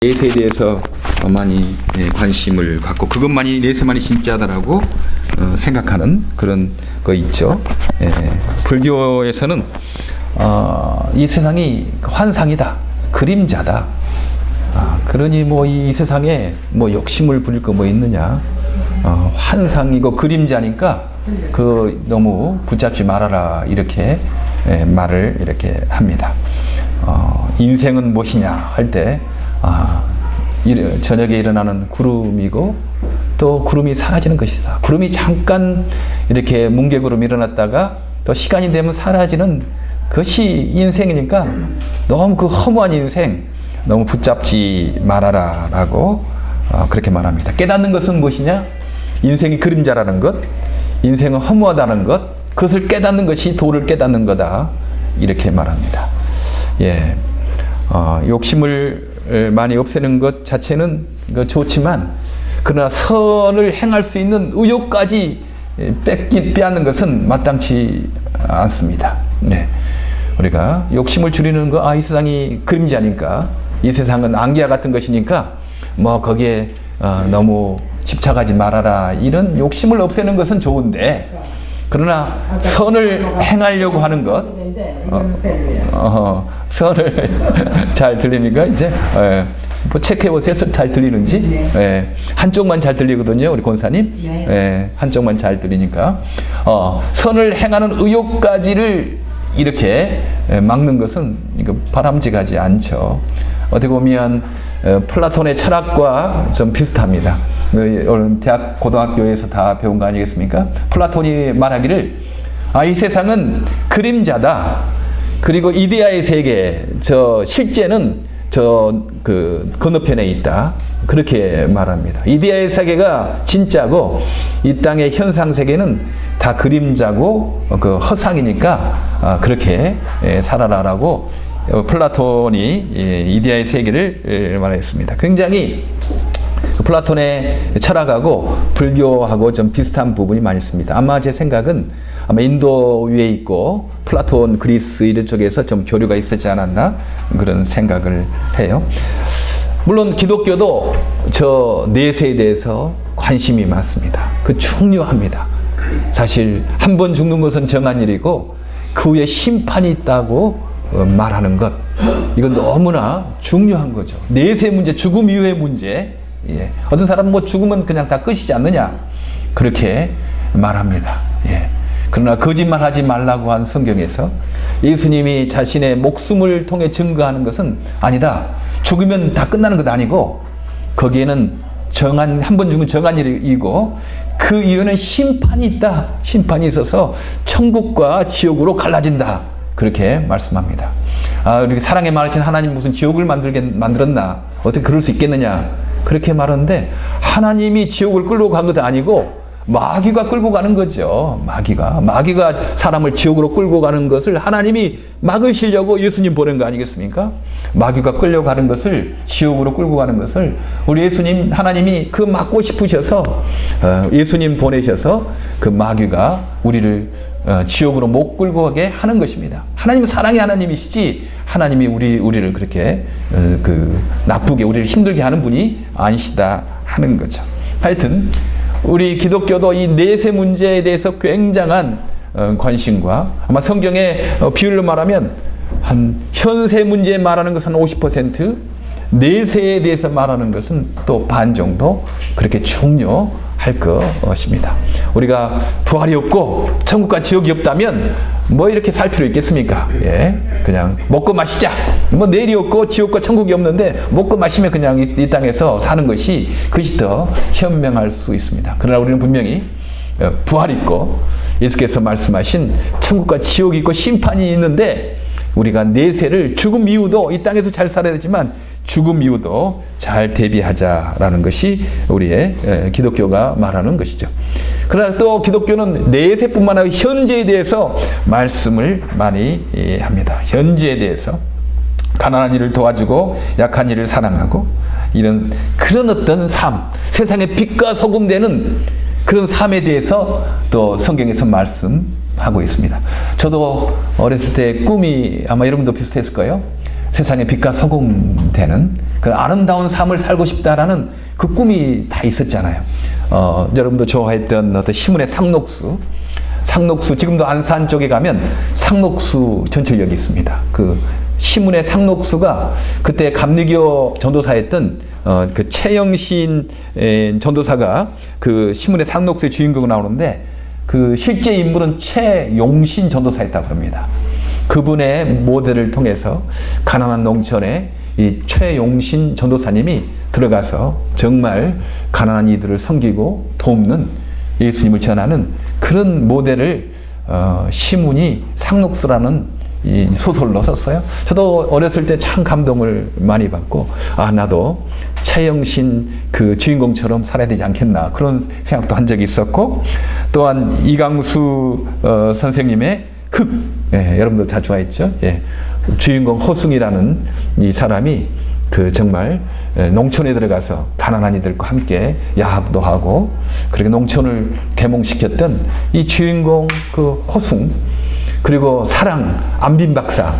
내세에 대해서 많이 관심을 갖고 그것만이 내세만이 진짜다라고 생각하는 그런 거 있죠. 불교에서는 이 세상이 환상이다, 그림자다. 그러니 뭐 이 세상에 뭐 욕심을 부릴 거 뭐 있느냐. 환상이고 그림자니까 그 너무 붙잡지 말아라 이렇게 말을 이렇게 합니다. 인생은 무엇이냐 할 때 저녁에 일어나는 구름이고 또 구름이 사라지는 것이다. 구름이 잠깐 이렇게 뭉게구름이 일어났다가 또 시간이 되면 사라지는 것이 인생이니까 너무 그 허무한 인생 너무 붙잡지 말아라 라고 그렇게 말합니다. 깨닫는 것은 무엇이냐? 인생이 그림자라는 것, 인생은 허무하다는 것, 그것을 깨닫는 것이 도를 깨닫는 거다 이렇게 말합니다. 욕심을 많이 없애는 것 자체는 좋지만 그러나 선을 행할 수 있는 의욕까지 빼앗는 것은 마땅치 않습니다. 우리가 욕심을 줄이는 거, 이 세상이 그림자니까, 이 세상은 안개와 같은 것이니까 뭐 거기에 너무 집착하지 말아라 이런 욕심을 없애는 것은 좋은데, 그러나 선을 행하려고 하는 것, 선을 잘 들립니까? 이제 뭐 체크해 보세요. 잘 들리는지. 한쪽만 잘 들리거든요, 우리 권사님. 한쪽만 잘 들리니까 선을 행하는 의욕까지를 이렇게 막는 것은 이거 바람직하지 않죠. 어떻게 보면 플라톤의 철학과 좀 비슷합니다. 대학 고등학교에서 다 배운 거 아니겠습니까? 플라톤이 말하기를 이 세상은 그림자다. 그리고 이데아의 세계, 실제는 그 건너편에 있다. 그렇게 말합니다. 이데아의 세계가 진짜고 이 땅의 현상 세계는 다 그림자고 그 허상이니까 그렇게 살아라라고 플라톤이 이데아의 세계를 말했습니다. 굉장히 플라톤의 철학하고 불교하고 좀 비슷한 부분이 많이 있습니다. 아마 제 생각은 인도 위에 있고 플라톤 그리스 이런 쪽에서 좀 교류가 있었지 않았나 그런 생각을 해요. 물론 기독교도 저 내세에 대해서 관심이 많습니다. 그 중요합니다. 사실 한 번 죽는 것은 정한 일이고 그 후에 심판이 있다고 말하는 것, 이건 너무나 중요한 거죠. 내세 문제, 죽음 이후의 문제. 어떤 사람은 뭐 죽으면 그냥 다 끝이지 않느냐 그렇게 말합니다. 그러나 거짓말하지 말라고 한 성경에서 예수님이 자신의 목숨을 통해 증거하는 것은 아니다. 죽으면 다 끝나는 것 아니고 거기에는 한 번 죽으면 정한 일이고 그 이후에는 심판이 있다. 심판이 있어서 천국과 지옥으로 갈라진다. 그렇게 말씀합니다. 이렇게 사랑에 많으신 하나님 무슨 지옥을 만들었나? 어떻게 그럴 수 있겠느냐? 그렇게 말하는데 하나님이 지옥을 끌고 간 것도 아니고 마귀가 끌고 가는 거죠. 마귀가 사람을 지옥으로 끌고 가는 것을 하나님이 막으시려고 예수님 보낸 거 아니겠습니까? 마귀가 끌려가는 것을, 지옥으로 끌고 가는 것을 우리 하나님이 그 막고 싶으셔서 예수님 보내셔서 그 마귀가 우리를 지옥으로 못 끌고 가게 하는 것입니다. 하나님은 사랑의 하나님이시지 하나님이 우리를 그렇게 나쁘게 우리를 힘들게 하는 분이 아니시다 하는 거죠. 하여튼 우리 기독교도 이 내세 문제에 대해서 굉장한 관심과, 아마 성경의 비율로 말하면 한 현세 문제에 말하는 것은 50%, 내세에 대해서 말하는 것은 또 반 정도 그렇게 중요할 것입니다. 우리가 부활이 없고 천국과 지옥이 없다면 뭐 이렇게 살 필요 있겠습니까? 그냥 먹고 마시자. 뭐 내일이 없고 지옥과 천국이 없는데 먹고 마시면 그냥 이 땅에서 사는 것이 그것이 더 현명할 수 있습니다. 그러나 우리는 분명히 부활이 있고 예수께서 말씀하신 천국과 지옥이 있고 심판이 있는데 우리가 내세를 죽음 이후도 이 땅에서 잘 살아야 되지만 죽음 이후도 잘 대비하자라는 것이 우리의 기독교가 말하는 것이죠. 그러나 또 기독교는 내세뿐만 아니라 현재에 대해서 말씀을 많이 합니다. 현재에 대해서 가난한 이를 도와주고 약한 이를 사랑하고 그런 어떤 삶, 세상의 빛과 소금 되는 그런 삶에 대해서 또 성경에서 말씀하고 있습니다. 저도 어렸을 때 꿈이 아마 여러분도 비슷했을 거예요. 세상의 빛과 소금 되는 그 아름다운 삶을 살고 싶다라는 그 꿈이 다 있었잖아요. 여러분도 좋아했던 어떤 시문의 상록수, 지금도 안산 쪽에 가면 상록수 전철역이 있습니다. 그 시문의 상록수가 그때 감리교 전도사였던 그 최영신 전도사가 그 시문의 상록수의 주인공으로 나오는데, 그 실제 인물은 최용신 전도사였다고 합니다. 그분의 모델을 통해서 가난한 농촌에 이 최용신 전도사님이 들어가서 정말 가난한 이들을 섬기고 돕는 예수님을 전하는 그런 모델을 시문이 상록수라는 이 소설로 썼어요. 저도 어렸을 때 참 감동을 많이 받고, 나도 최영신 그 주인공처럼 살아야 되지 않겠나, 그런 생각도 한 적이 있었고, 또한 이강수 선생님의 흙, 여러분들 다 좋아했죠. 주인공 허숭이라는 이 사람이 그 정말 농촌에 들어가서 가난한 이들과 함께 야합도 하고 그렇게 농촌을 계몽시켰던 이 주인공 그 허숭, 그리고 사랑 안빈 박사,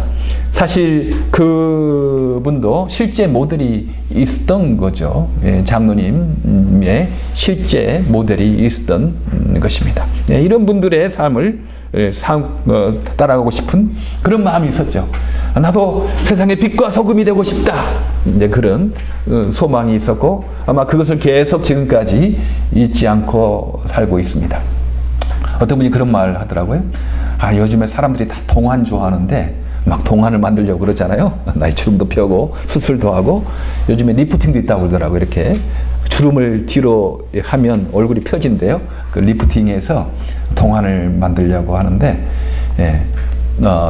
사실 그분도 실제 모델이 있었던 거죠. 장로님의 실제 모델이 있었던 것입니다. 이런 분들의 삶을 따라가고 싶은 그런 마음이 있었죠. 나도 세상의 빛과 소금이 되고 싶다, 이제 그런 소망이 있었고, 아마 그것을 계속 지금까지 잊지 않고 살고 있습니다. 어떤 분이 그런 말을 하더라고요. 요즘에 사람들이 다 동안 좋아하는데 막 동안을 만들려고 그러잖아요. 나이 주름도 펴고 수술도 하고, 요즘에 리프팅도 있다고 그러더라고요. 이렇게 주름을 뒤로 하면 얼굴이 펴진대요. 그 리프팅해서 동안을 만들려고 하는데,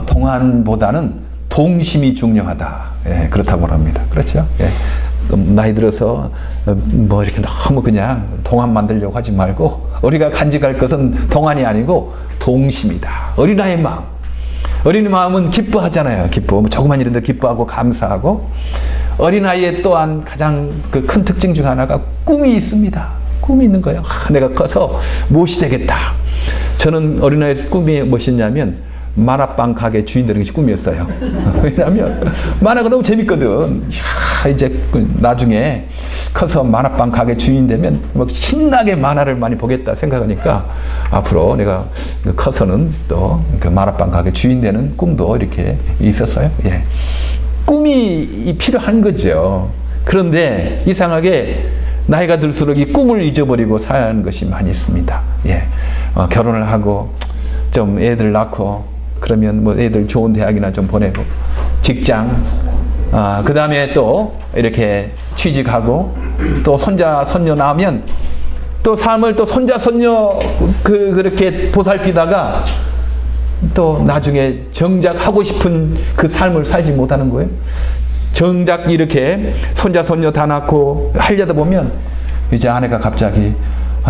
동안보다는 동심이 중요하다, 그렇다고 합니다. 그렇죠? 나이 들어서 뭐 이렇게 너무 그냥 동안 만들려고 하지 말고, 우리가 간직할 것은 동안이 아니고 동심이다. 어린아이의 마음. 어린이 마음은 기뻐하잖아요. 조그만 일인데 기뻐하고 감사하고, 어린아이의 또한 가장 그 큰 특징 중 하나가 꿈이 있습니다. 꿈이 있는 거예요. 내가 커서 무엇이 되겠다. 저는 어린아이의 꿈이 무엇이냐면 만화방 가게 주인 되는 것이 꿈이었어요. 왜냐하면 만화가 너무 재밌거든. 이제 나중에 커서 만화방 가게 주인 되면 뭐 신나게 만화를 많이 보겠다 생각하니까, 앞으로 내가 커서는 또 그 만화방 가게 주인 되는 꿈도 이렇게 있었어요. 꿈이 필요한 거죠. 그런데 이상하게 나이가 들수록 이 꿈을 잊어버리고 사는 것이 많이 있습니다. 결혼을 하고 좀 애들 낳고 그러면 뭐 애들 좋은 대학이나 좀 보내고, 직장, 그 다음에 또 이렇게 취직하고, 또 손자 손녀 낳으면 또 삶을 또 손자 손녀 그렇게 보살피다가 또 나중에 정작 하고 싶은 그 삶을 살지 못하는 거예요. 정작 이렇게 손자 손녀 다 낳고 하려다 보면 이제 아내가 갑자기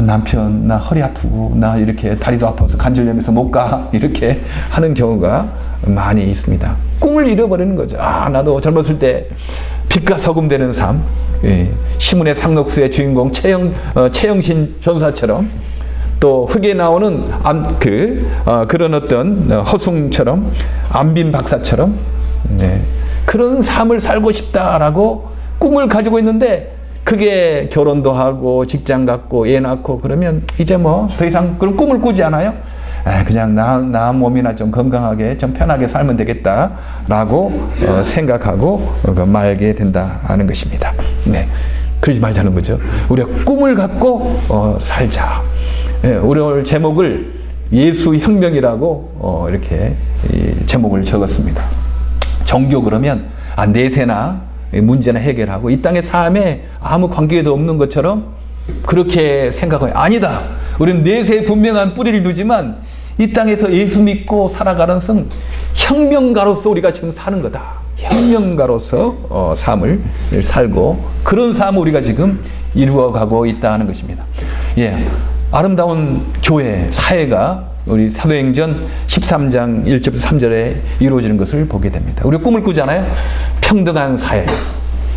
남편 나 허리 아프고 나 이렇게 다리도 아파서 관절염에서 못 가, 이렇게 하는 경우가 많이 있습니다. 꿈을 잃어버리는 거죠. 나도 젊었을 때 빛과 소금 되는 삶, 시문의 상록수의 주인공 최영신 전사처럼, 또 흙에 나오는 그런 어떤 허숭처럼, 안빈 박사처럼, 그런 삶을 살고 싶다라고 꿈을 가지고 있는데, 그게 결혼도 하고 직장 갖고 애 낳고 그러면 이제 뭐 더 이상 그런 꿈을 꾸지 않아요. 그냥 나 몸이나 좀 건강하게 좀 편하게 살면 되겠다라고 생각하고 말게 된다는 것입니다. 그러지 말자는 거죠. 우리가 꿈을 갖고 살자. 우리 오늘 제목을 예수 혁명이라고 이렇게 제목을 적었습니다. 종교 그러면 내세나 문제나 해결하고 이 땅의 삶에 아무 관계도 없는 것처럼 그렇게 생각해요. 아니다. 우리는 내세에 분명한 뿌리를 두지만 이 땅에서 예수 믿고 살아가는 것은 혁명가로서 우리가 지금 사는 거다. 혁명가로서 삶을 살고, 그런 삶을 우리가 지금 이루어가고 있다는 것입니다. 아름다운 교회, 사회가 우리 사도행전 13장 1절부터 3절에 이루어지는 것을 보게 됩니다. 우리가 꿈을 꾸잖아요. 평등한 사회.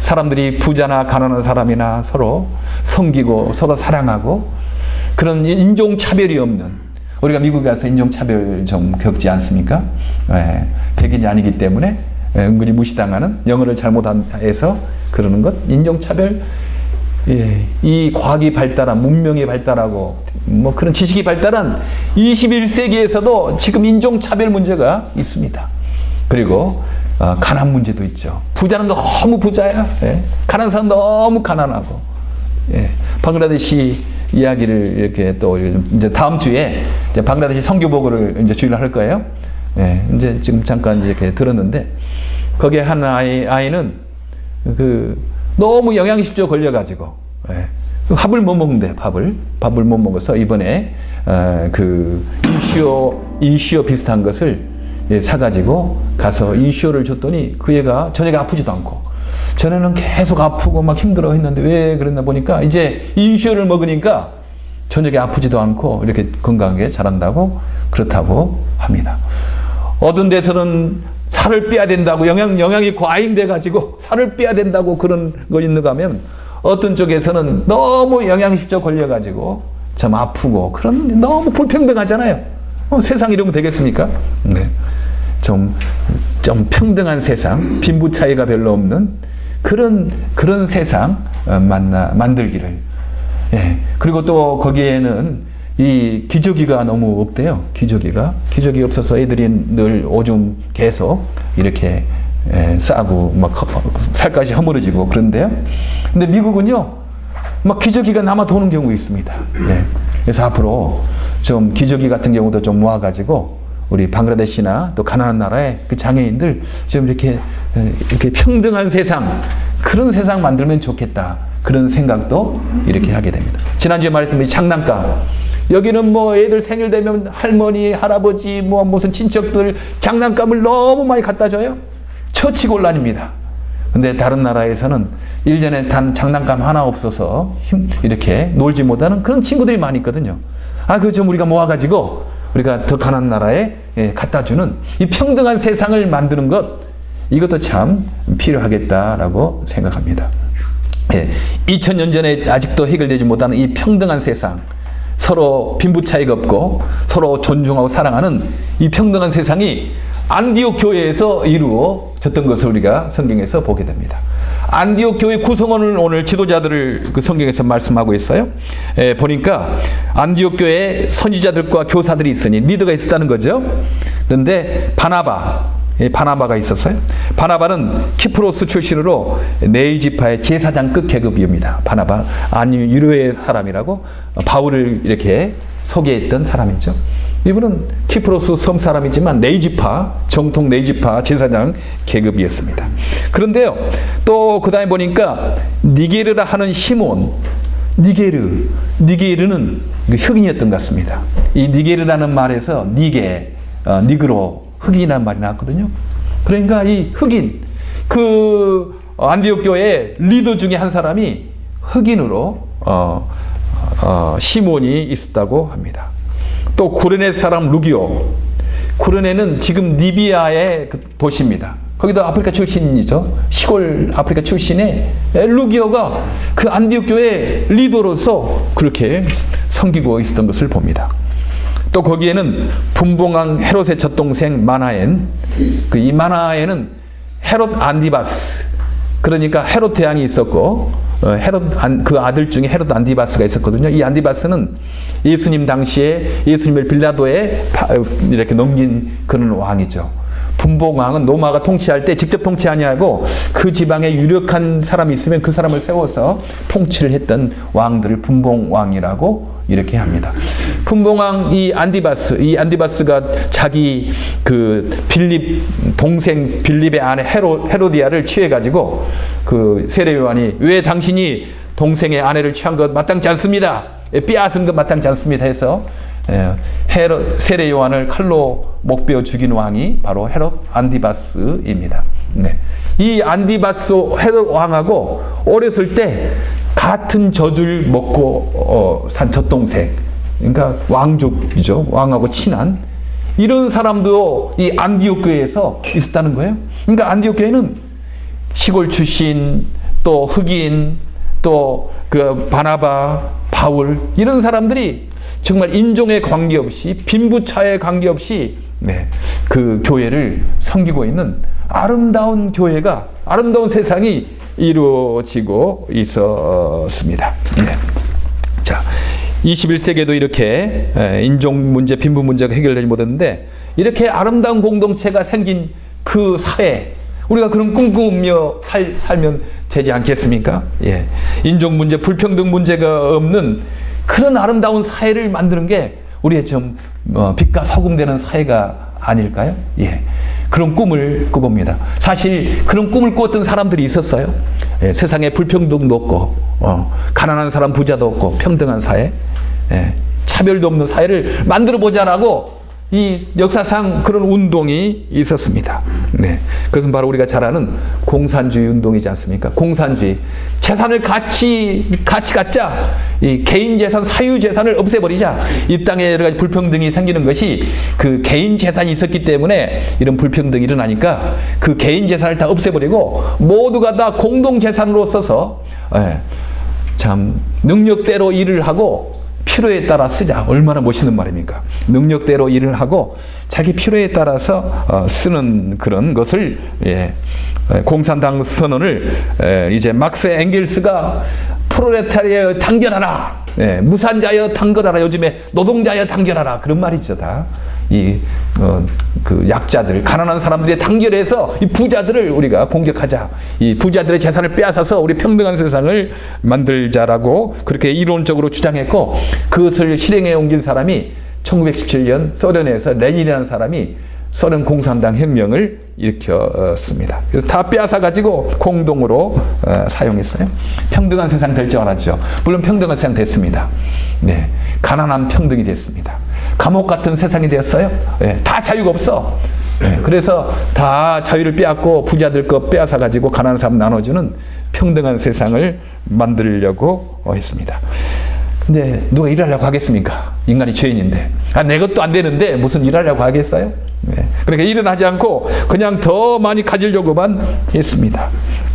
사람들이 부자나 가난한 사람이나 서로 섬기고 서로 사랑하고, 그런 인종차별이 없는, 우리가 미국에 가서 인종차별 좀 겪지 않습니까? 백인이 아니기 때문에 은근히 무시당하는, 영어를 잘못해서 그러는 것, 인종차별, 예, 이 과학이 발달한, 문명이 발달하고 뭐 그런 지식이 발달한 21세기에서도 지금 인종차별 문제가 있습니다. 그리고 가난 문제도 있죠. 부자는 너무 부자야. 예. 가난한 사람 너무 가난하고. 예. 방글라데시 이야기를 이렇게 또 이제 다음 주에 이제 방글라데시 선교보고를 이제 주의를 할 거예요. 예. 이제 지금 잠깐 이렇게 들었는데 거기에 한 아이는 너무 영양실조 걸려가지고 예. 밥을 못 먹는데 밥을 못 먹어서 이번에 이슈어 비슷한 것을 예, 사가지고 가서 이슈어를 줬더니 그 애가 저녁에 아프지도 않고 전에는 계속 아프고 막 힘들어 했는데 왜 그랬나 보니까 이제 이슈어를 먹으니까 저녁에 아프지도 않고 이렇게 건강하게 자란다고 그렇다고 합니다. 어떤 데서는 살을 빼야 된다고 영양이 과잉돼 가지고 살을 빼야 된다고 그런 거 있는가 하면 어떤 쪽에서는 너무 영양실조 걸려 가지고 참 아프고 그런 너무 불평등하잖아요. 세상 이러면 되겠습니까? 네. 좀 평등한 세상, 빈부 차이가 별로 없는 그런 세상 만들기를. 예. 그리고 또 거기에는 이 기저귀가 너무 없대요. 기저귀 없어서 애들이 늘 오줌 계속 이렇게 싸고 막 살갗이 허물어지고 그런데요. 근데 미국은요, 막 기저귀가 남아 도는 경우 있습니다. 예. 그래서 앞으로 좀 기저귀 같은 경우도 좀 모아가지고 우리 방글라데시나 또 가난한 나라의 그 장애인들 좀 이렇게 평등한 세상, 그런 세상 만들면 좋겠다. 그런 생각도 이렇게 하게 됩니다. 지난주에 말했던 장난감. 여기는 뭐 애들 생일 되면 할머니, 할아버지, 뭐 무슨 친척들 장난감을 너무 많이 갖다 줘요. 처치곤란입니다. 근데 다른 나라에서는 1년에 단 장난감 하나 없어서 이렇게 놀지 못하는 그런 친구들이 많이 있거든요. 그거 좀 우리가 모아가지고 우리가 더 가난한 나라에 갖다 주는 이 평등한 세상을 만드는 것, 이것도 참 필요하겠다라고 생각합니다. 2000년 전에 아직도 해결되지 못하는 이 평등한 세상, 서로 빈부 차이가 없고 서로 존중하고 사랑하는 이 평등한 세상이 안디옥 교회에서 이루어졌던 것을 우리가 성경에서 보게 됩니다. 안디옥 교회 구성원을 오늘 지도자들을 그 성경에서 말씀하고 있어요. 보니까 안디옥 교회에 선지자들과 교사들이 있으니 리더가 있었다는 거죠. 그런데 바나바가 있었어요. 바나바는 키프로스 출신으로 네이지파의 제사장급 계급입니다. 바나바, 유료의 사람이라고 바울을 이렇게 소개했던 사람이죠. 이분은 키프로스 섬 사람이지만 정통 네이지파 제사장 계급이었습니다. 그런데요, 또 그 다음에 보니까 니게르라 하는 시몬, 니게르는 흑인이었던 것 같습니다. 이 니게르라는 말에서 니그로, 흑인이라는 말이 나왔거든요. 그러니까 이 흑인, 안디옥 교회 리더 중에 한 사람이 흑인으로 시몬이 있었다고 합니다. 또 구레네 사람 루기오. 구레네는 지금 리비아의 도시입니다. 거기도 아프리카 출신이죠. 시골 아프리카 출신의 루기오가 그 안디옥 교회 리더로서 그렇게 섬기고 있었던 것을 봅니다. 또 거기에는 분봉왕 헤롯의 젖동생 마나엔, 이 마나엔은 헤롯 안디바스, 그러니까 헤롯 대왕이 있었고 그 아들 중에 헤롯 안디바스가 있었거든요. 이 안디바스는 예수님 당시에 예수님을 빌라도에 이렇게 넘긴 그런 왕이죠. 분봉왕은 로마가 통치할 때 직접 통치 아니하고 그 지방에 유력한 사람이 있으면 그 사람을 세워서 통치를 했던 왕들을 분봉왕이라고 이렇게 합니다. 분봉왕 이 안디바스가 자기 동생 빌립의 아내 헤로디아를 취해가지고 그 세례 요한이 왜 당신이 동생의 아내를 취한 것 마땅치 않습니다. 빼앗은 것 마땅치 않습니다 해서 세례 요한을 칼로 목베어 죽인 왕이 바로 헤롯 안디바스입니다. 네. 이 안디바스 헤롯 왕하고 어렸을 때 같은 젖을 먹고 산 젖동생, 그러니까 왕족이죠. 왕하고 친한 이런 사람도 이 안디옥 교회에서 있었다는 거예요. 그러니까 안디옥 교회는 시골 출신, 또 흑인, 또 그 바나바, 바울 이런 사람들이 정말 인종에 관계없이 빈부차에 관계없이 그 교회를 섬기고 있는 아름다운 교회가, 아름다운 세상이 이루어지고 있었습니다. 네. 자, 21세기에도 이렇게 인종 문제, 빈부 문제가 해결되지 못했는데 이렇게 아름다운 공동체가 생긴 그 사회, 우리가 그런 꿈꾸며 살면 되지 않겠습니까? 예. 인종 문제, 불평등 문제가 없는 그런 아름다운 사회를 만드는 게 우리의 좀 빛과 소금 되는 사회가 아닐까요? 예. 그런 꿈을 꿔봅니다. 사실 그런 꿈을 꾸었던 사람들이 있었어요. 예. 세상에 불평등도 없고, 가난한 사람 부자도 없고, 평등한 사회, 예. 차별도 없는 사회를 만들어 보자라고 이 역사상 그런 운동이 있었습니다. 네. 그것은 바로 우리가 잘 아는 공산주의 운동이지 않습니까? 공산주의. 재산을 같이 갖자. 이 개인 재산, 사유 재산을 없애버리자. 이 땅에 여러 가지 불평등이 생기는 것이 그 개인 재산이 있었기 때문에 이런 불평등이 일어나니까 그 개인 재산을 다 없애버리고 모두가 다 공동 재산으로 써서, 예, 참 능력대로 일을 하고 필요에 따라 쓰자. 얼마나 멋있는 말입니까? 능력대로 일을 하고 자기 필요에 따라서 쓰는 그런 것을, 예, 공산당 선언을 이제 막스 엥겔스가 프롤레타리아여 단결하라, 예, 무산자여 단결하라, 요즘에 노동자여 단결하라, 그런 말이죠. 다 그 약자들, 가난한 사람들의 단결해서 이 부자들을 우리가 공격하자. 이 부자들의 재산을 빼앗아서 우리 평등한 세상을 만들자라고 그렇게 이론적으로 주장했고, 그것을 실행에 옮긴 사람이 1917년 소련에서 레닌이라는 사람이 소련 공산당 혁명을 일으켰습니다. 그래서 다 빼앗아 가지고 공동으로 사용했어요. 평등한 세상 될 줄 알았죠. 물론 평등한 세상 됐습니다. 네, 가난한 평등이 됐습니다. 감옥 같은 세상이 되었어요. 네, 다 자유가 없어. 네, 그래서 다 자유를 빼앗고 부자들 거 빼앗아 가지고 가난한 사람 나눠주는 평등한 세상을 만들려고 했습니다. 근데 누가 일하려고 하겠습니까? 인간이 죄인인데. 내 것도 안 되는데 무슨 일하려고 하겠어요? 네. 그러니까 일은 하지 않고 그냥 더 많이 가지려고만 했습니다.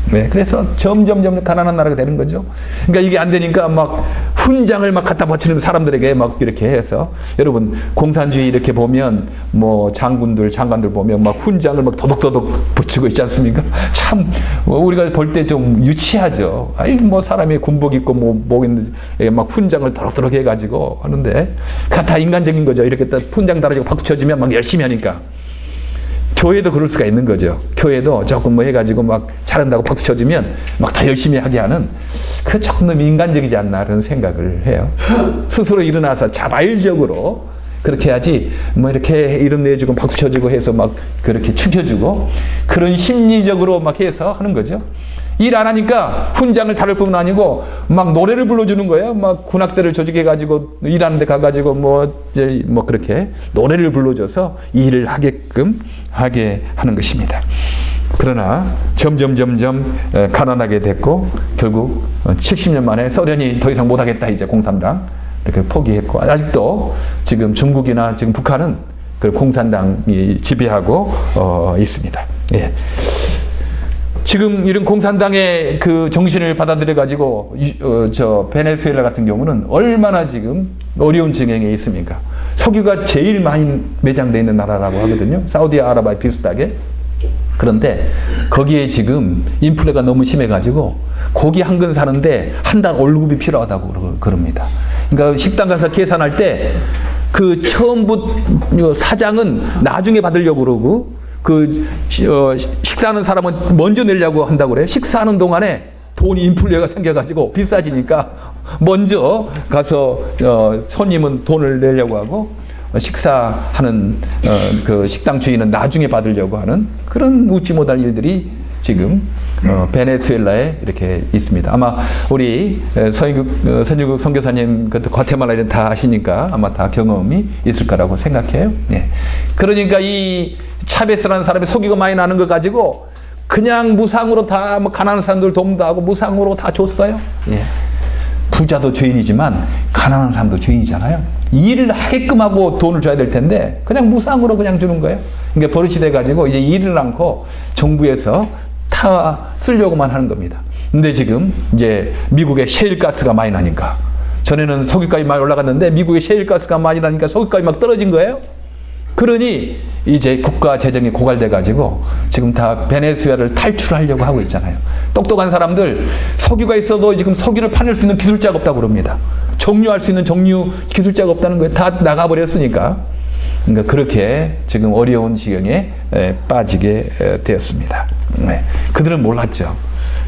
네. 그래서 점점 가난한 나라가 되는 거죠. 그러니까 이게 안 되니까 막 훈장을 막 갖다 바치는 사람들에게 막 이렇게 해서, 여러분 공산주의 이렇게 보면 뭐 장관들 보면 막 훈장을 막 도덕도덕 붙이고 있지 않습니까? 참 우리가 볼 때 좀 유치하죠. 아이 뭐 사람이 군복 입고 뭐 있는데 막 훈장을 도덕도덕 해가지고 하는데, 그게 다 인간적인 거죠. 이렇게 딱 훈장 달아주고 박수 쳐주면 막 열심히 하니까. 교회도 그럴 수가 있는 거죠. 교회도 조금 뭐 해가지고 막 잘한다고 박수 쳐주면 막 다 열심히 하게 하는, 그 조금 너무 인간적이지 않나 그런 생각을 해요. 스스로 일어나서 자발적으로 그렇게 해야지, 뭐 이렇게 이름 내주고 박수 쳐주고 해서 막 그렇게 축혀주고 그런 심리적으로 막 해서 하는 거죠. 일 안 하니까 훈장을 다룰 뿐만 아니고 막 노래를 불러주는 거예요. 막 군악대를 조직해가지고 일하는 데 가가지고 뭐 그렇게 노래를 불러줘서 일을 하게끔 하게 하는 것입니다. 그러나 점점 가난하게 됐고 결국 70년 만에 소련이 더 이상 못하겠다, 이제 공산당 이렇게 포기했고, 아직도 지금 중국이나 지금 북한은 그 공산당이 지배하고 있습니다. 예. 지금 이런 공산당의 그 정신을 받아들여 가지고 저 베네수엘라 같은 경우는 얼마나 지금 어려운 진행에 있습니까? 석유가 제일 많이 매장되어 있는 나라라고 하거든요. 사우디아라비아 비슷하게. 그런데 거기에 지금 인플레가 너무 심해가지고 고기 한 근 사는데 한 달 월급이 필요하다고 그럽니다. 그러니까 식당 가서 계산할 때 그 처음부터 사장은 나중에 받으려고 그러고, 그 식사하는 사람은 먼저 내려고 한다고 그래요. 식사하는 동안에 돈이 인플레가 생겨가지고 비싸지니까 먼저 가서 손님은 돈을 내려고 하고, 식사하는 그 식당 주인은 나중에 받으려고 하는 그런 웃지 못할 일들이 지금 베네수엘라에 이렇게 있습니다. 아마 우리 선유국 선교사님 과테말라 이런 다 아시니까 아마 다 경험이 있을 거라고 생각해요. 예. 그러니까 이 차베스라는 사람이 속이고 많이 나는 것 가지고 그냥 무상으로 다 뭐 가난한 사람들 도움도 하고 무상으로 다 줬어요. 예. 부자도 죄인이지만 가난한 사람도 죄인이잖아요. 일을 하게끔 하고 돈을 줘야 될 텐데 그냥 무상으로 그냥 주는 거예요. 그러니까 버릇이 돼가지고 이제 일을 않고 정부에서 다 쓰려고만 하는 겁니다. 근데 지금 이제 미국에 셰일가스가 많이 나니까, 전에는 석유값이 많이 올라갔는데 미국에 셰일가스가 많이 나니까 석유값이 막 떨어진 거예요. 그러니 이제 국가 재정이 고갈돼 가지고 지금 다 베네수엘을 탈출하려고 하고 있잖아요. 똑똑한 사람들 석유가 있어도 지금 석유를 파낼 수 있는 기술자가 없다고 그럽니다. 정유할 수 있는 정유 기술자가 없다는 거예요. 다 나가버렸으니까. 그러니까 그렇게 지금 어려운 지경에 빠지게 되었습니다. 네. 그들은 몰랐죠.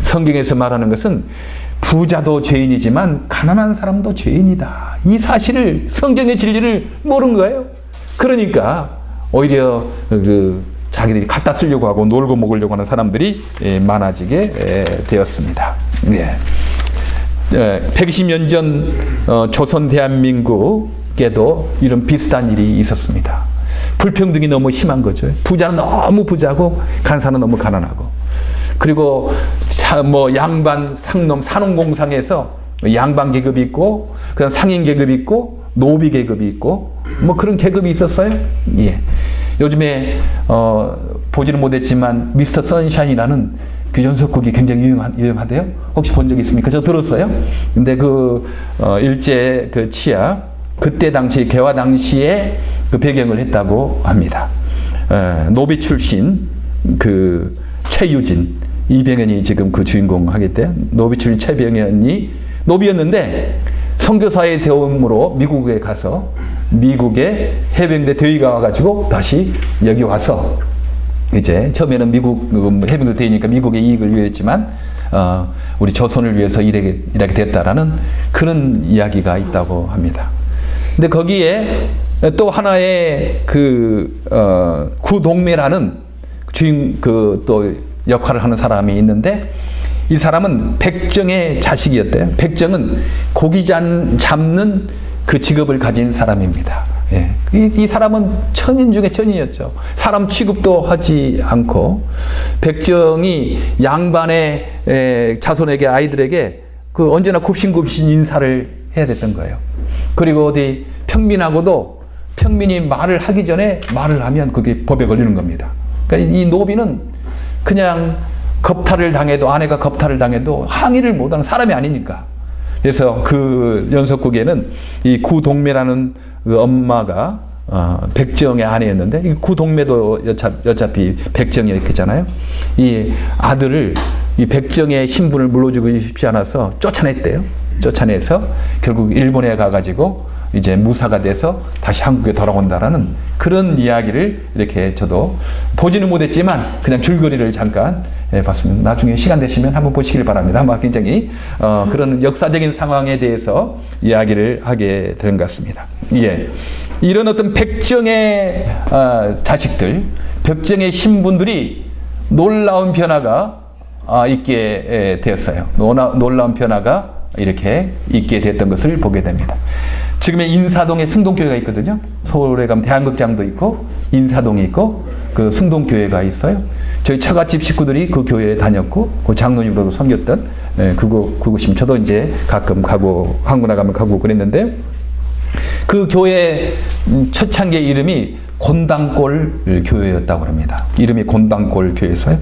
성경에서 말하는 것은 부자도 죄인이지만 가난한 사람도 죄인이다. 이 사실을, 성경의 진리를 모르는 거예요. 그러니까 오히려 자기들이 갖다 쓰려고 하고 놀고 먹으려고 하는 사람들이 많아지게 되었습니다. 네. 120년 전 조선 대한민국에도 이런 비슷한 일이 있었습니다. 불평등이 너무 심한 거죠. 부자는 너무 부자고 간사는 너무 가난하고. 그리고 양반, 상놈, 산업공상에서 양반 계급이 있고, 그다음 상인 계급이 있고, 노비 계급이 있고, 뭐 그런 계급이 있었어요. 예. 요즘에 보지는 못했지만 미스터 선샤인이라는 그 연속극이 굉장히 유명하대요. 혹시 본 적 있습니까? 저 들었어요. 근데 일제 치하 그때 당시 개화 당시에 그 배경을 했다고 합니다. 노비 출신 최유진, 이병현이 지금 그 주인공 하겠대요. 노비 출신 최병현이 노비였는데 선교사의 도움으로 미국에 가서 미국의 해병대 대위가 와가지고 다시 여기 와서 이제 처음에는 미국 해병대 대위니까 미국의 이익을 위했지만 우리 조선을 위해서 일하게 됐다라는 그런 이야기가 있다고 합니다. 근데 거기에 또 하나의 구동매라는 또 역할을 하는 사람이 있는데 이 사람은 백정의 자식이었대요. 백정은 고기 잡는 그 직업을 가진 사람입니다. 예. 이 사람은 천인 중에 천이었죠. 사람 취급도 하지 않고 백정이 양반의 자손에게 아이들에게 언제나 굽신굽신 인사를 해야 됐던 거예요. 그리고 어디 평민하고도 평민이 말을 하기 전에 말을 하면 그게 법에 걸리는 겁니다. 그러니까 이 노비는 그냥 겁탈을 당해도, 아내가 겁탈을 당해도 항의를 못하는 사람이 아니니까. 그래서 그 연속극에는 이 구동매라는 그 엄마가 백정의 아내였는데, 이 구동매도 어차피 백정이었잖아요. 이 아들을, 이 백정의 신분을 물려주고 싶지 않아서 쫓아냈대요. 쫓아내서 결국 일본에 가가지고 이제 무사가 돼서 다시 한국에 돌아온다라는 그런 이야기를 이렇게 저도 보지는 못했지만 그냥 줄거리를 잠깐 봤습니다. 나중에 시간 되시면 한번 보시길 바랍니다. 아마 굉장히 그런 역사적인 상황에 대해서 이야기를 하게 된 것 같습니다. 예. 이런 어떤 백정의 자식들, 백정의 신분들이 놀라운 변화가 있게 되었어요. 놀라운 변화가 이렇게 있게 됐던 것을 보게 됩니다. 지금의 인사동에 승동교회가 있거든요. 서울에 가면 대한극장도 있고 인사동이 있고 그 승동교회가 있어요. 저희 처갓집 식구들이 그 교회에 다녔고 그 장로님으로도 섬겼던 그곳이면 저도 이제 가끔 가고 한국 나가면 가고 그랬는데 그 교회 초창기의 이름이 곤당골 교회였다고 합니다. 이름이 곤당골 교회였어요.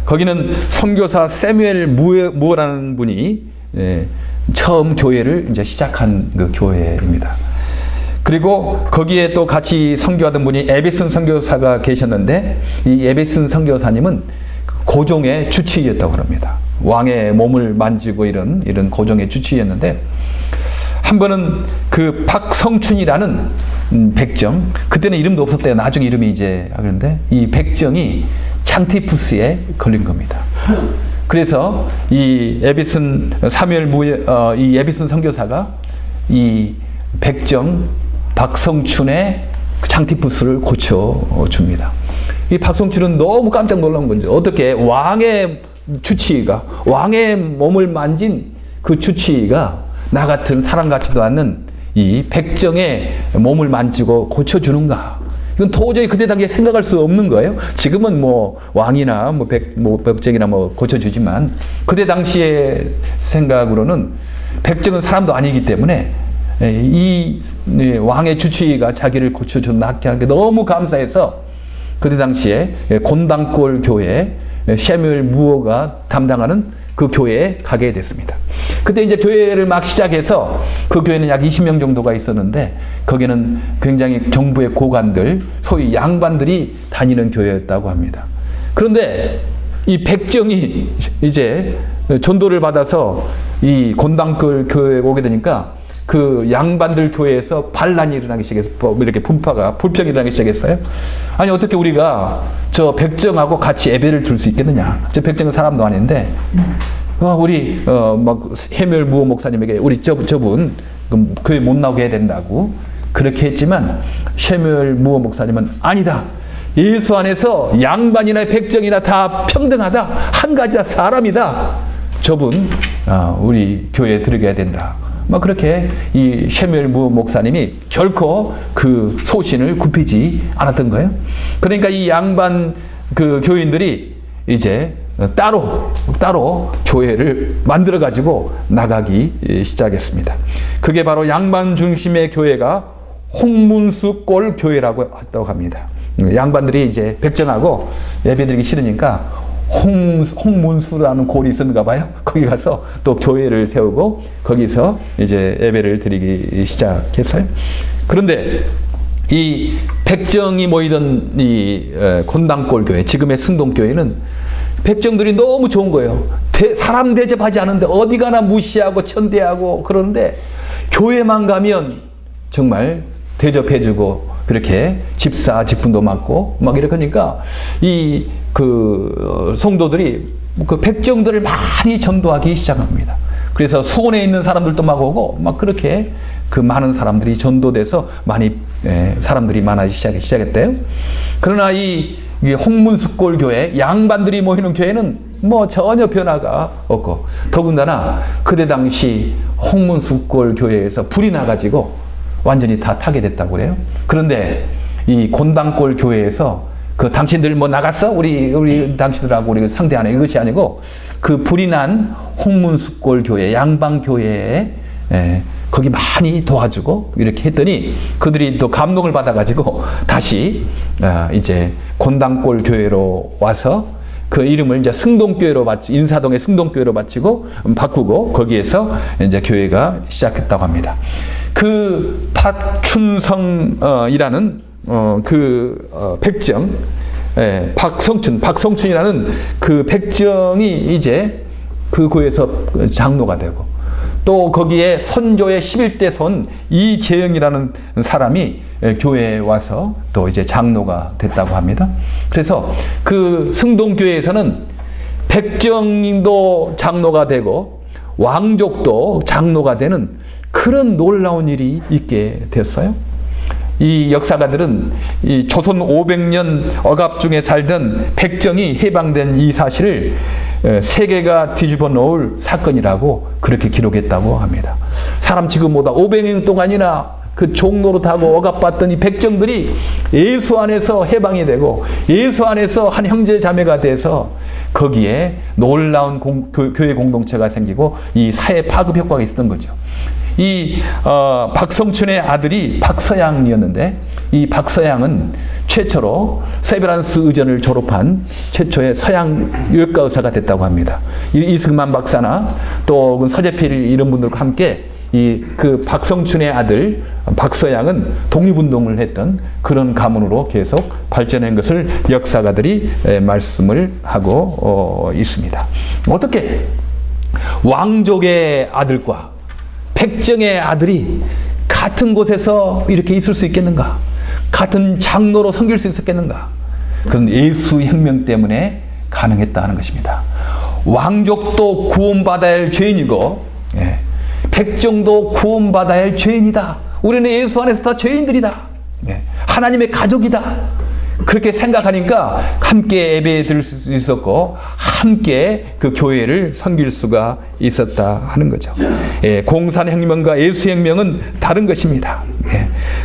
거기는 선교사 세뮤엘 무어라는 분이 처음 교회를 이제 시작한 그 교회입니다. 그리고 거기에 또 같이 선교하던 분이 에베슨 선교사가 계셨는데 이 에베슨 선교사님은 고종의 주치의였다고 합니다. 왕의 몸을 만지고 이런 고종의 주치의였는데 한 번은 그 박성춘이라는 백정, 그때는 이름도 없었대요. 나중에 이름이 이제 그런데 이 백정이 창티푸스에 걸린 겁니다. 그래서 이 에베슨 이 에베슨 선교사가 이 백정 박성춘의 창티푸스를 고쳐줍니다. 이 박성춘은 너무 깜짝 놀란 거죠. 어떻게 왕의 주치의가, 왕의 몸을 만진 그 주치의가 나 같은 사람 같지도 않는 이 백정의 몸을 만지고 고쳐주는가? 이건 도저히 그때 당시에 생각할 수 없는 거예요. 지금은 뭐 왕이나 백정이나 고쳐주지만 그때 당시의 생각으로는 백정은 사람도 아니기 때문에 이 왕의 주치의가 자기를 고쳐준 낫게 하는 게 너무 감사해서 그때 당시에 곤당골 교회 세뮤엘 무어가 담당하는 그 교회에 가게 됐습니다. 그때 이제 교회를 막 시작해서 그 교회는 약 20명 정도가 있었는데 거기는 굉장히 정부의 고관들, 소위 양반들이 다니는 교회였다고 합니다. 그런데 이 백정이 이제 전도를 받아서 이 곤당골 교회에 오게 되니까 그 양반들 교회에서 반란이 일어나기 시작했어요. 이렇게 불평이 일어나기 시작했어요. 아니 어떻게 우리가 저 백정하고 같이 예배를 드릴 수 있겠느냐. 저 백정은 사람도 아닌데 우리 막 해멸 무호 목사님에게 우리 저분 교회 못 나오게 해야 된다고 그렇게 했지만 해멸 무호 목사님은 아니다. 예수 안에서 양반이나 백정이나 다 평등하다. 한 가지다. 사람이다. 저분 우리 교회에 들어가야 된다. 막 그렇게 이 셰멜 무 목사님이 결코 그 소신을 굽히지 않았던 거예요. 그러니까 이 양반 그 교인들이 이제 따로 교회를 만들어 가지고 나가기 시작했습니다. 그게 바로 양반 중심의 교회가 홍문수골 교회라고 했다고 합니다. 양반들이 이제 백정하고 예배드리기 싫으니까 홍문수라는 골이 있었는가 봐요. 거기 가서 또 교회를 세우고 거기서 이제 예배를 드리기 시작했어요. 그런데 이 백정이 모이던 이 곤당골 교회, 지금의 승동교회는 백정들이 너무 좋은 거예요. 사람 대접하지 않은데 어디 가나 무시하고 천대하고 그러는데 교회만 가면 정말 대접해주고 그렇게 집사 직분도 맡고 막 이러니까 이 그 성도들이 그 백정들을 많이 전도하기 시작합니다. 그래서 수원에 있는 사람들도 막 오고 막 그렇게 그 많은 사람들이 전도돼서 많이 사람들이 많아지기 시작했대요. 그러나 이 홍문수골 교회, 양반들이 모이는 교회는 뭐 전혀 변화가 없고 더군다나 그때 당시 홍문수골 교회에서 불이 나가지고 완전히 다 타게 됐다고 그래요. 그런데 이 곤당골 교회에서 그 당신들 뭐 나갔어? 우리 당신들하고 우리 상대하네. 이것이 아니고 그 불이 난 홍문수골 교회, 양반 교회에 거기 많이 도와주고 이렇게 했더니 그들이 또 감동을 받아가지고 다시 이제 곤당골 교회로 와서 그 이름을 이제 승동교회로 인사동의 승동교회로 바꾸고 거기에서 이제 교회가 시작했다고 합니다. 그 박춘성이라는 백정, 박성춘이라는 그 백정이 이제 그 교회에서 장로가 되고 또 거기에 선조의 11대 손 이재영이라는 사람이 교회에 와서 또 이제 장로가 됐다고 합니다. 그래서 그 승동교회에서는 백정도 장로가 되고 왕족도 장로가 되는 그런 놀라운 일이 있게 됐어요. 이 역사가들은 이 조선 500년 억압 중에 살던 백정이 해방된 이 사실을 세계가 뒤집어 놓을 사건이라고 그렇게 기록했다고 합니다. 사람 지금보다 500년 동안이나 그 종노릇하고 억압받던 이 백정들이 예수 안에서 해방이 되고 예수 안에서 한 형제 자매가 돼서 거기에 놀라운 교회 공동체가 생기고 이 사회 파급 효과가 있었던 거죠. 이 박성춘의 아들이 박서양이었는데 이 박서양은 최초로 세브란스 의전을 졸업한 최초의 서양 유역가 의사가 됐다고 합니다. 이승만 박사나 또 서재필 이런 분들과 함께 그 박성춘의 아들 박서양은 독립운동을 했던 그런 가문으로 계속 발전한 것을 역사가들이 말씀을 하고 있습니다. 어떻게 왕족의 아들과 백정의 아들이 같은 곳에서 이렇게 있을 수 있겠는가? 같은 장로로 섬길 수 있었겠는가? 그런 예수 혁명 때문에 가능했다 하는 것입니다. 왕족도 구원받아야 할 죄인이고 백정도 구원받아야 할 죄인이다. 우리는 예수 안에서 다 죄인들이다. 하나님의 가족이다. 그렇게 생각하니까 함께 예배 드릴 수 있었고 함께 그 교회를 섬길 수가 있었다 하는 거죠. 공산혁명과 예수혁명은 다른 것입니다.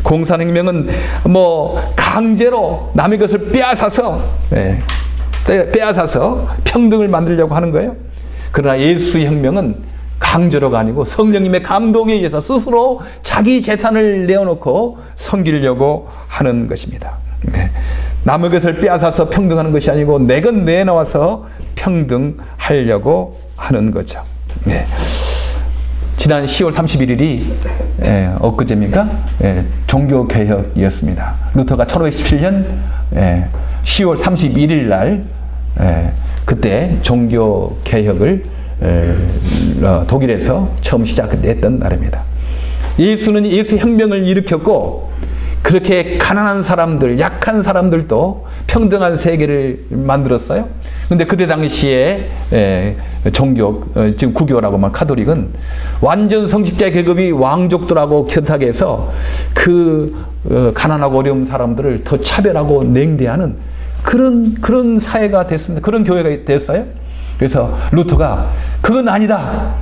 공산혁명은 뭐 강제로 남의 것을 빼앗아서 평등을 만들려고 하는 거예요. 그러나 예수혁명은 강제로가 아니고 성령님의 감동에 의해서 스스로 자기 재산을 내어놓고 섬기려고 하는 것입니다. 남의 것을 빼앗아서 평등하는 것이 아니고 내 것 내놓아서 평등하려고 하는 거죠. 지난 10월 31일이 엊그제입니까? 종교개혁이었습니다. 루터가 1517년 10월 31일 날 그때 종교개혁을 독일에서 처음 시작했던 날입니다. 예수는 예수 혁명을 일으켰고 그렇게 가난한 사람들, 약한 사람들도 평등한 세계를 만들었어요. 근데 그때 당시에 종교, 지금 구교라고 말 카톨릭은 완전 성직자 계급이 왕족들하고 결탁해서 가난하고 어려운 사람들을 더 차별하고 냉대하는 그런 사회가 됐습니다. 그런 교회가 됐어요. 그래서 루터가 그건 아니다.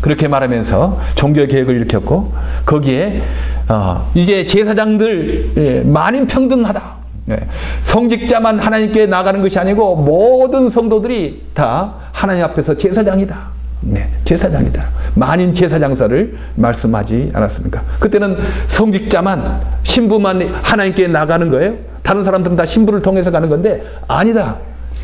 그렇게 말하면서 종교 개혁을 일으켰고 거기에 이제 제사장들 만인 평등하다. 성직자만 하나님께 나가는 것이 아니고 모든 성도들이 다 하나님 앞에서 제사장이다. 제사장이다. 만인 제사장사를 말씀하지 않았습니까? 그때는 성직자만 신부만 하나님께 나가는 거예요. 다른 사람들은 다 신부를 통해서 가는 건데 아니다.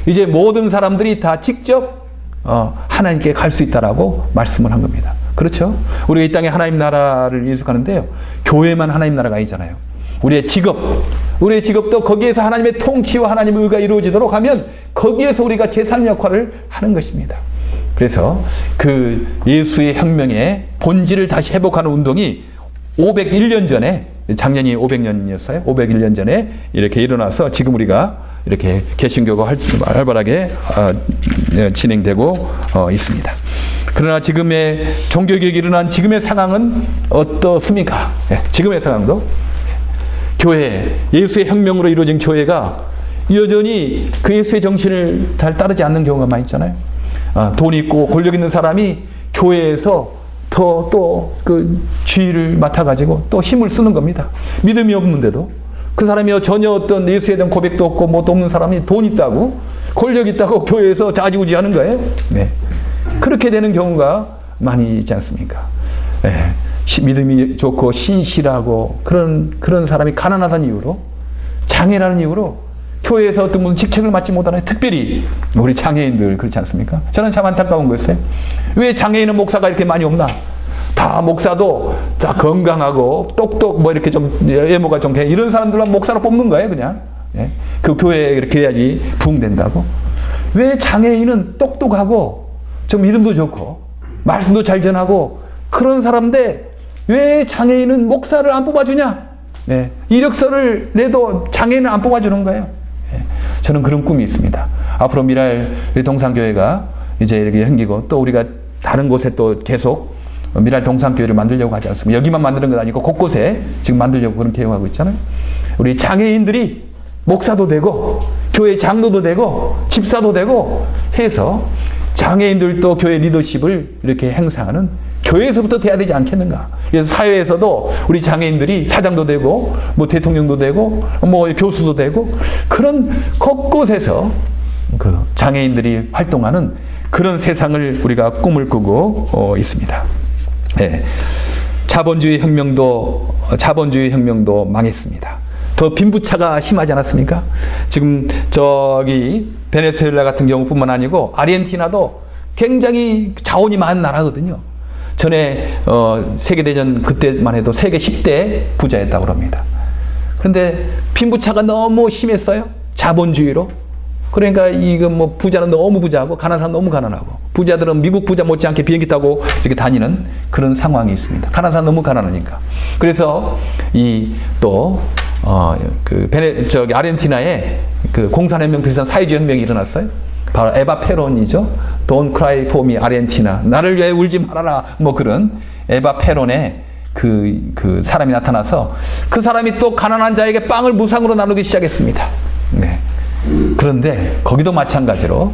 이제 모든 사람들이 다 직접 하나님께 갈 수 있다라고 말씀을 한 겁니다. 그렇죠? 우리가 이 땅에 하나님 나라를 인식하는데요. 교회만 하나님 나라가 아니잖아요. 우리의 직업도 거기에서 하나님의 통치와 하나님의 의가 이루어지도록 하면 거기에서 우리가 제사장 역할을 하는 것입니다. 그래서 그 예수의 혁명의 본질을 다시 회복하는 운동이 501년 전에, 작년이 500년이었어요. 501년 전에 이렇게 일어나서 지금 우리가 이렇게 개신교가 활발하게 진행되고 있습니다. 그러나 지금의 종교개혁이 일어난 지금의 상황은 어떻습니까? 지금의 상황도 교회, 예수의 혁명으로 이루어진 교회가 여전히 그 예수의 정신을 잘 따르지 않는 경우가 많이 있잖아요. 돈 있고 권력 있는 사람이 교회에서 또 그 지위를 맡아가지고 또 힘을 쓰는 겁니다. 믿음이 없는데도 그 사람이 전혀 어떤 예수에 대한 고백도 없고 뭐도 없는 사람이 돈 있다고 권력 있다고 교회에서 좌지우지하는 거예요. 그렇게 되는 경우가 많이 있지 않습니까? 믿음이 좋고 신실하고 그런 사람이 가난하다는 이유로, 장애라는 이유로 교회에서 어떤 무슨 직책을 맡지 못하는, 특별히 우리 장애인들 그렇지 않습니까? 저는 참 안타까운 거였어요. 왜 장애인은 목사가 이렇게 많이 없나? 다 목사도 다 건강하고 똑똑 이렇게 좀 외모가 좀 이런 사람들만 목사로 뽑는 거예요, 그냥. 그 교회에 이렇게 해야지 부흥된다고. 왜 장애인은 똑똑하고 좀 믿음도 좋고 말씀도 잘 전하고 그런 사람인데 왜 장애인은 목사를 안 뽑아주냐? 이력서를 내도 장애인은 안 뽑아주는 거예요. 저는 그런 꿈이 있습니다. 앞으로 미랄 동산교회가 이제 이렇게 생기고 또 우리가 다른 곳에 또 계속 미랄 동산교회를 만들려고 하지 않습니까? 여기만 만드는 건 아니고 곳곳에 지금 만들려고 그런 계획하고 있잖아요. 우리 장애인들이 목사도 되고 교회 장로도 되고 집사도 되고 해서 장애인들도 교회 리더십을 이렇게 행사하는 교회에서부터 돼야 되지 않겠는가. 그래서 사회에서도 우리 장애인들이 사장도 되고 뭐 대통령도 되고 뭐 교수도 되고 그런 곳곳에서 그 장애인들이 활동하는 그런 세상을 우리가 꿈을 꾸고 있습니다. 자본주의 혁명도 망했습니다. 더 빈부차가 심하지 않았습니까? 지금 저기 베네수엘라 같은 경우뿐만 아니고 아르헨티나도 굉장히 자원이 많은 나라거든요. 전에 세계대전 그때만 해도 세계 10대 부자였다고 합니다. 그런데 빈부차가 너무 심했어요. 자본주의로. 그러니까 이거 뭐 부자는 너무 부자고 가난한 사람 너무 가난하고 부자들은 미국 부자 못지않게 비행기 타고 이렇게 다니는 그런 상황이 있습니다. 가난한 사람 너무 가난하니까. 그래서 저기 아르헨티나에 그 공산혁명 비슷한 사회주의 혁명이 일어났어요. 바로 에바 페론이죠. Don't cry for me, 아르헨티나. 나를 위해 울지 말아라. 뭐 그런 에바 페론의 그 사람이 나타나서 그 사람이 또 가난한 자에게 빵을 무상으로 나누기 시작했습니다. 그런데 거기도 마찬가지로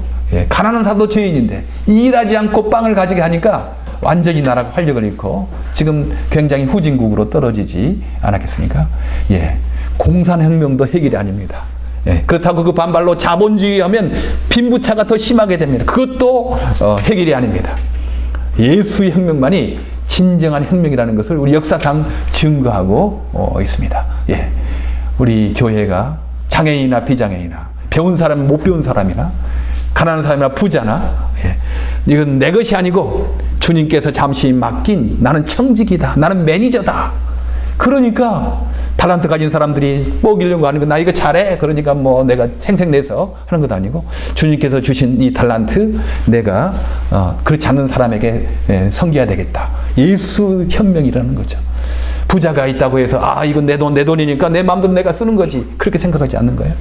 가난한 사람도 죄인인데 일하지 않고 빵을 가지게 하니까 완전히 나라가 활력을 잃고 지금 굉장히 후진국으로 떨어지지 않았겠습니까? 공산혁명도 해결이 아닙니다. 그렇다고 그 반발로 자본주의 하면 빈부차가 더 심하게 됩니다. 그것도 해결이 아닙니다. 예수의 혁명만이 진정한 혁명이라는 것을 우리 역사상 증거하고 있습니다. 우리 교회가 장애인이나 비장애인이나 배운 사람 못 배운 사람이나 가난한 사람이나 부자나 이건 내 것이 아니고 주님께서 잠시 맡긴 나는 청직이다. 나는 매니저다. 그러니까 달란트 가진 사람들이 먹이려고 하는 거, 나 이거 잘해. 그러니까 뭐 내가 생색내서 하는 것도 아니고 주님께서 주신 이 달란트 내가 그렇지 않는 사람에게 섬겨야 되겠다. 예수 혁명이라는 거죠. 부자가 있다고 해서 이건 내 돈이니까 내 마음대로 내가 쓰는 거지. 그렇게 생각하지 않는 거예요.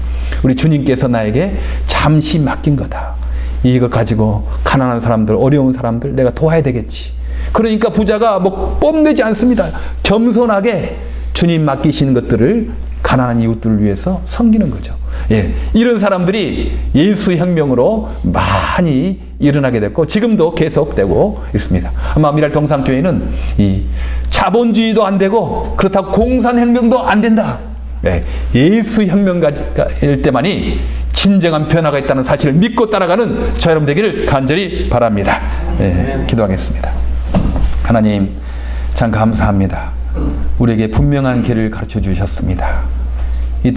우리 주님께서 나에게 잠시 맡긴 거다. 이거 가지고 가난한 사람들, 어려운 사람들 내가 도와야 되겠지. 그러니까 부자가 뭐 뽐내지 않습니다. 겸손하게 주님 맡기시는 것들을 가난한 이웃들을 위해서 섬기는 거죠. 예, 이런 사람들이 예수 혁명으로 많이 일어나게 됐고 지금도 계속되고 있습니다. 아마 미랄 동산교회는 이 자본주의도 안 되고 그렇다고 공산혁명도 안 된다. 예, 예수 혁명가일 때만이 진정한 변화가 있다는 사실을 믿고 따라가는 저 여러분 되기를 간절히 바랍니다. 예, 기도하겠습니다. 하나님 참 감사합니다. 우리에게 분명한 길을 가르쳐 주셨습니다.